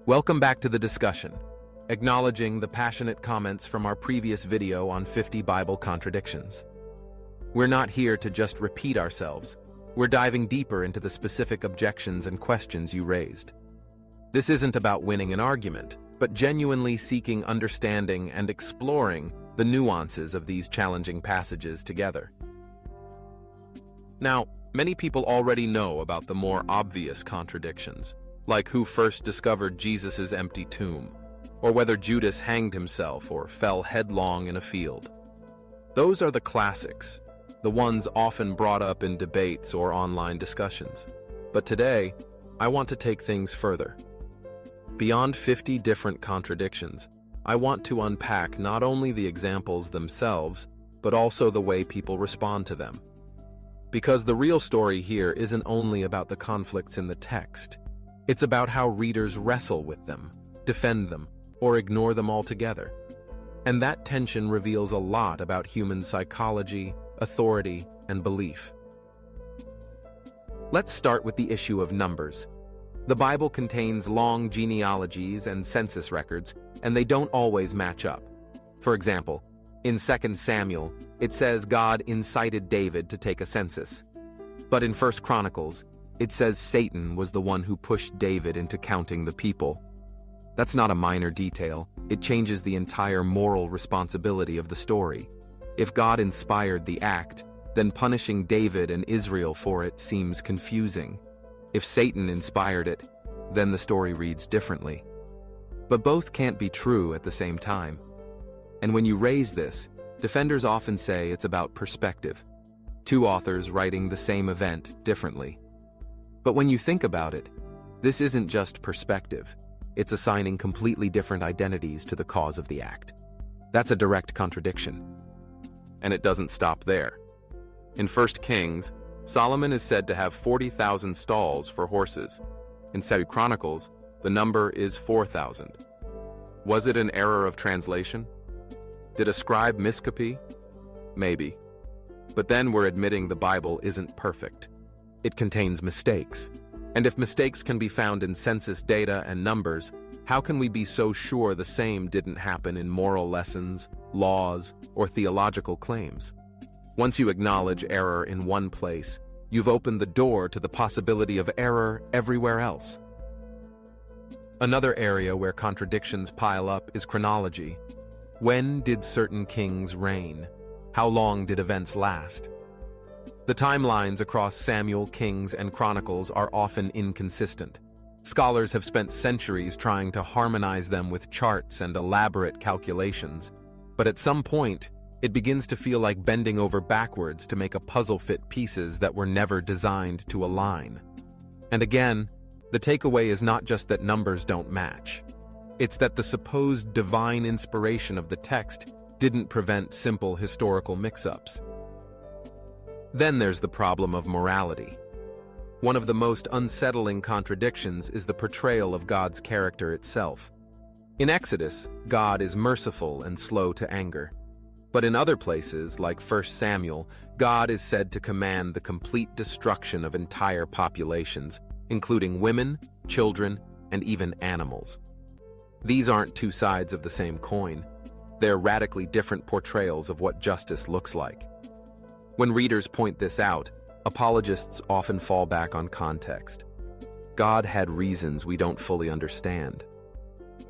Welcome back to the discussion, acknowledging the passionate comments from our previous video on 50 Bible contradictions. We're not here to just repeat ourselves, we're diving deeper into the specific objections and questions you raised. This isn't about winning an argument, but genuinely seeking understanding and exploring the nuances of these challenging passages together. Now, many people already know about the more obvious contradictions, like who first discovered Jesus' empty tomb, or whether Judas hanged himself or fell headlong in a field. Those are the classics, the ones often brought up in debates or online discussions. But today, I want to take things further. Beyond 50 different contradictions, I want to unpack not only the examples themselves, but also the way people respond to them. Because the real story here isn't only about the conflicts in the text. It's about how readers wrestle with them, defend them, or ignore them altogether. And that tension reveals a lot about human psychology, authority, and belief. Let's start with the issue of numbers. The Bible contains long genealogies and census records, and they don't always match up. For example, in 2 Samuel, it says God incited David to take a census. But in 1 Chronicles, it says Satan was the one who pushed David into counting the people. That's not a minor detail. It changes the entire moral responsibility of the story. If God inspired the act, then punishing David and Israel for it seems confusing. If Satan inspired it, then the story reads differently. But both can't be true at the same time. And when you raise this, defenders often say it's about perspective. Two authors writing the same event differently. But when you think about it, this isn't just perspective. It's assigning completely different identities to the cause of the act. That's a direct contradiction. And it doesn't stop there. In 1 Kings, Solomon is said to have 40,000 stalls for horses. In 2 Chronicles, the number is 4,000. Was it an error of translation? Did a scribe miscopy? Maybe. But then we're admitting the Bible isn't perfect. It contains mistakes. And if mistakes can be found in census data and numbers, how can we be so sure the same didn't happen in moral lessons, laws, or theological claims? Once you acknowledge error in one place, you've opened the door to the possibility of error everywhere else. Another area where contradictions pile up is chronology. When did certain kings reign? How long did events last? The timelines across Samuel, Kings, and Chronicles are often inconsistent. Scholars have spent centuries trying to harmonize them with charts and elaborate calculations, but at some point, it begins to feel like bending over backwards to make a puzzle fit pieces that were never designed to align. And again, the takeaway is not just that numbers don't match. It's that the supposed divine inspiration of the text didn't prevent simple historical mix-ups. Then there's the problem of morality. One of the most unsettling contradictions is the portrayal of God's character itself. In Exodus, God is merciful and slow to anger. But in other places, like 1 Samuel, God is said to command the complete destruction of entire populations, including women, children, and even animals. These aren't two sides of the same coin. They're radically different portrayals of what justice looks like. When readers point this out, apologists often fall back on context. God had reasons we don't fully understand.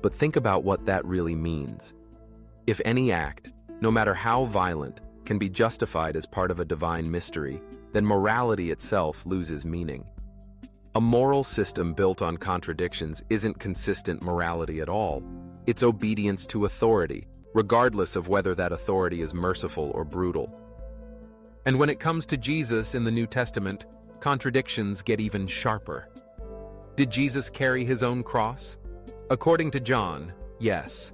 But think about what that really means. If any act, no matter how violent, can be justified as part of a divine mystery, then morality itself loses meaning. A moral system built on contradictions isn't consistent morality at all. It's obedience to authority, regardless of whether that authority is merciful or brutal. And when it comes to Jesus in the New Testament, contradictions get even sharper. Did Jesus carry his own cross? According to John, yes.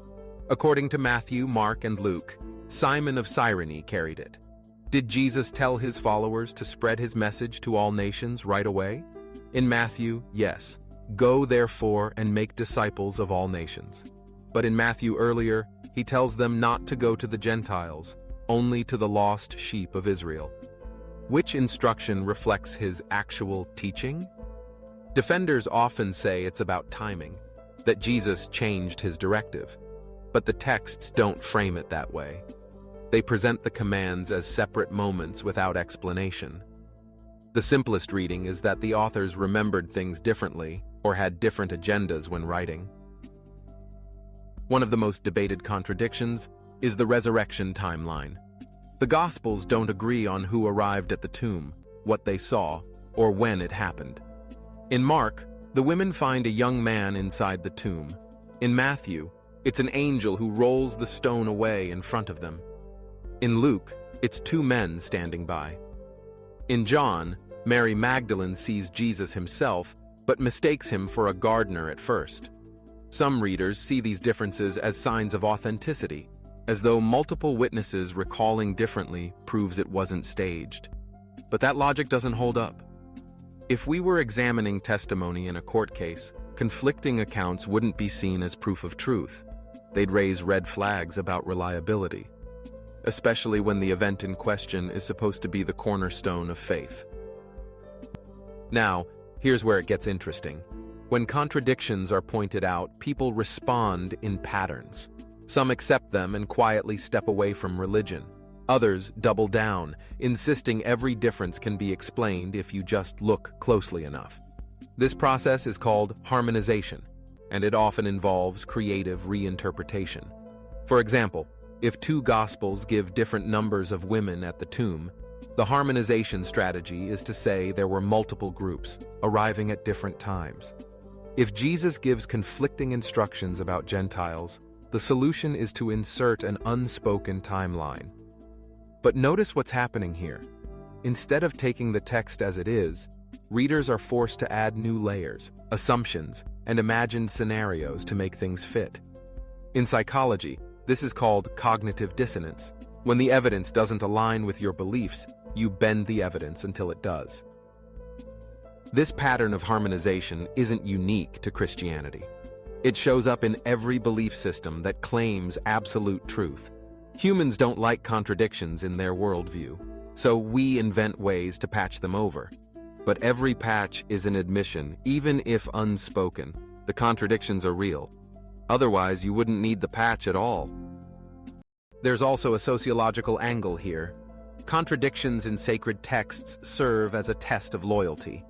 According to Matthew, Mark, and Luke, Simon of Cyrene carried it. Did Jesus tell his followers to spread his message to all nations right away? In Matthew, yes. Go therefore and make disciples of all nations. But in Matthew earlier, he tells them not to go to the Gentiles, only to the lost sheep of Israel. Which instruction reflects his actual teaching? Defenders often say it's about timing. that Jesus changed his directive. But the texts don't frame it that way. They present the commands as separate moments without explanation. The simplest reading is that the authors remembered things differently or had different agendas when writing. One of the most debated contradictions is the resurrection timeline. The Gospels don't agree on who arrived at the tomb, what they saw, or when it happened. In Mark, the women find a young man inside the tomb. In Matthew, it's an angel who rolls the stone away in front of them. In Luke, it's two men standing by. In John, Mary Magdalene sees Jesus himself, but mistakes him for a gardener at first. Some readers see these differences as signs of authenticity, as though multiple witnesses recalling differently proves it wasn't staged. But that logic doesn't hold up. If we were examining testimony in a court case, conflicting accounts wouldn't be seen as proof of truth. They'd raise red flags about reliability, especially when the event in question is supposed to be the cornerstone of faith. Now, here's where it gets interesting. When contradictions are pointed out, people respond in patterns. Some accept them and quietly step away from religion. Others double down, insisting every difference can be explained if you just look closely enough. This process is called harmonization, and it often involves creative reinterpretation. For example, if two Gospels give different numbers of women at the tomb, the harmonization strategy is to say there were multiple groups, arriving at different times. If Jesus gives conflicting instructions about Gentiles, the solution is to insert an unspoken timeline. But notice what's happening here. Instead of taking the text as it is, readers are forced to add new layers, assumptions, and imagined scenarios to make things fit. In psychology, this is called cognitive dissonance. When the evidence doesn't align with your beliefs, you bend the evidence until it does. This pattern of harmonization isn't unique to Christianity. It shows up in every belief system that claims absolute truth. Humans don't like contradictions in their worldview, so we invent ways to patch them over. But every patch is an admission, even if unspoken. The contradictions are real. Otherwise, you wouldn't need the patch at all. There's also a sociological angle here. Contradictions in sacred texts serve as a test of loyalty.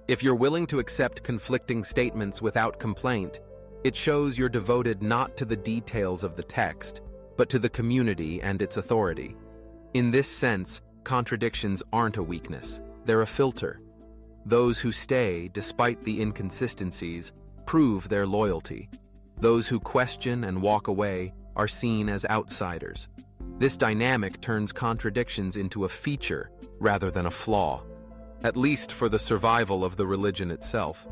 If you're willing to accept conflicting statements without complaint, it shows you're devoted not to the details of the text, but to the community and its authority. In this sense, contradictions aren't a weakness, they're a filter. Those who stay, despite the inconsistencies, prove their loyalty. Those who question and walk away are seen as outsiders. This dynamic turns contradictions into a feature rather than a flaw, at least for the survival of the religion itself.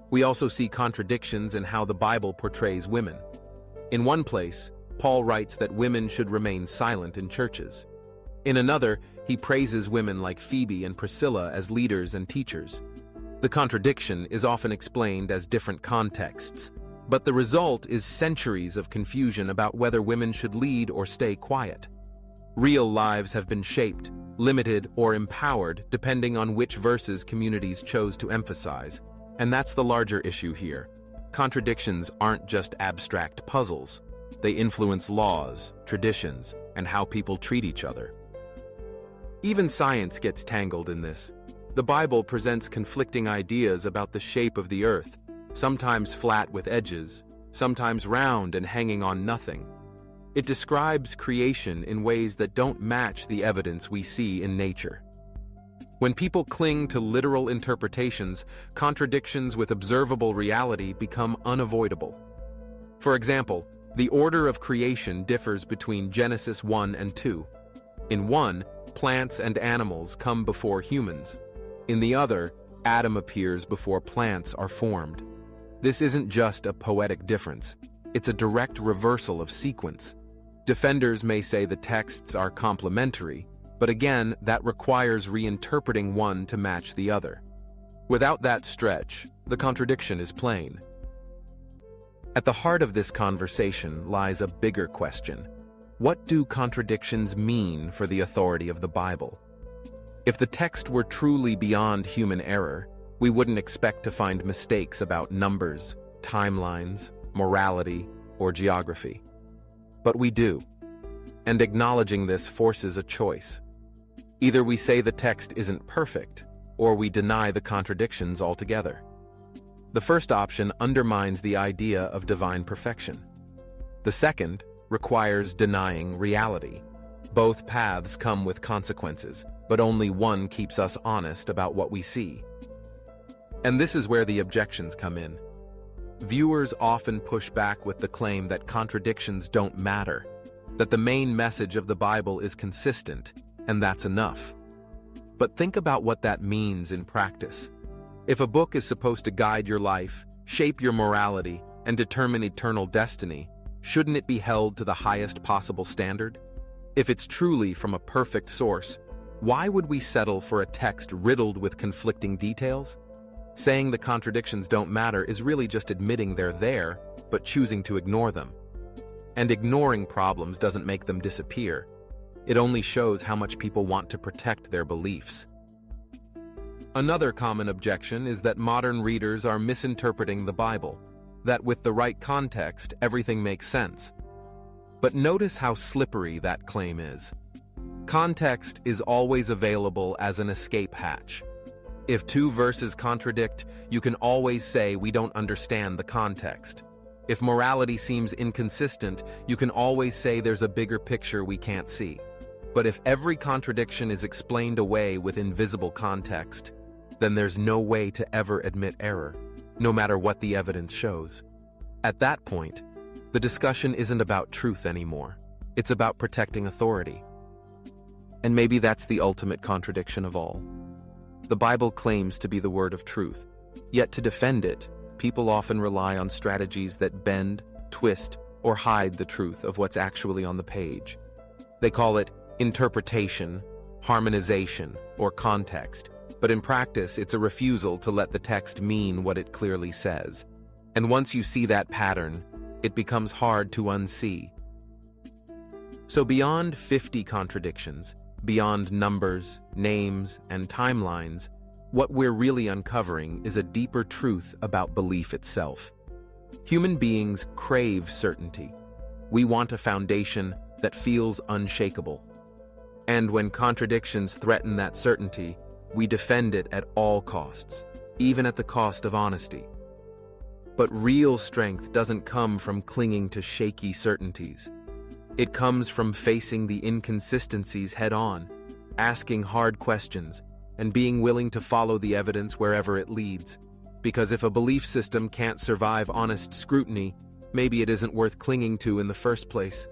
We also see contradictions in how the Bible portrays women. In one place, Paul writes that women should remain silent in churches. In another, he praises women like Phoebe and Priscilla as leaders and teachers. The contradiction is often explained as different contexts, but the result is centuries of confusion about whether women should lead or stay quiet. Real lives have been shaped, limited, or empowered depending on which verses communities chose to emphasize, and that's the larger issue here. Contradictions aren't just abstract puzzles. They influence laws, traditions, and how people treat each other. Even science gets tangled in this. The Bible presents conflicting ideas about the shape of the earth, sometimes flat with edges, sometimes round and hanging on nothing. It describes creation in ways that don't match the evidence we see in nature. When people cling to literal interpretations, contradictions with observable reality become unavoidable. For example, the order of creation differs between Genesis 1 and 2. In one, plants and animals come before humans. In the other, Adam appears before plants are formed. This isn't just a poetic difference. It's a direct reversal of sequence. Defenders may say the texts are complementary, but again, that requires reinterpreting one to match the other. Without that stretch, the contradiction is plain. At the heart of this conversation lies a bigger question. What do contradictions mean for the authority of the Bible? If the text were truly beyond human error, we wouldn't expect to find mistakes about numbers, timelines, morality, or geography. But we do. And acknowledging this forces a choice. Either we say the text isn't perfect, or we deny the contradictions altogether. The first option undermines the idea of divine perfection. The second requires denying reality. Both paths come with consequences, but only one keeps us honest about what we see. And this is where the objections come in. Viewers often push back with the claim that contradictions don't matter, that the main message of the Bible is consistent, and that's enough. But think about what that means in practice. If a book is supposed to guide your life, shape your morality, and determine eternal destiny, shouldn't it be held to the highest possible standard? If it's truly from a perfect source, why would we settle for a text riddled with conflicting details? Saying the contradictions don't matter is really just admitting they're there, but choosing to ignore them. And ignoring problems doesn't make them disappear. It only shows how much people want to protect their beliefs. Another common objection is that modern readers are misinterpreting the Bible, that with the right context, everything makes sense. But notice how slippery that claim is. Context is always available as an escape hatch. If two verses contradict, you can always say we don't understand the context. If morality seems inconsistent, you can always say there's a bigger picture we can't see. But if every contradiction is explained away with invisible context, then there's no way to ever admit error, no matter what the evidence shows. At that point, the discussion isn't about truth anymore. It's about protecting authority. And maybe that's the ultimate contradiction of all. The Bible claims to be the word of truth, yet to defend it, people often rely on strategies that bend, twist, or hide the truth of what's actually on the page. They call it interpretation, harmonization, or context, but in practice it's a refusal to let the text mean what it clearly says. And once you see that pattern, it becomes hard to unsee. So beyond 50 contradictions, beyond numbers, names, and timelines, what we're really uncovering is a deeper truth about belief itself. Human beings crave certainty. We want a foundation that feels unshakable. And when contradictions threaten that certainty, we defend it at all costs, even at the cost of honesty. But real strength doesn't come from clinging to shaky certainties. It comes from facing the inconsistencies head-on, asking hard questions, and being willing to follow the evidence wherever it leads. Because if a belief system can't survive honest scrutiny, maybe it isn't worth clinging to in the first place.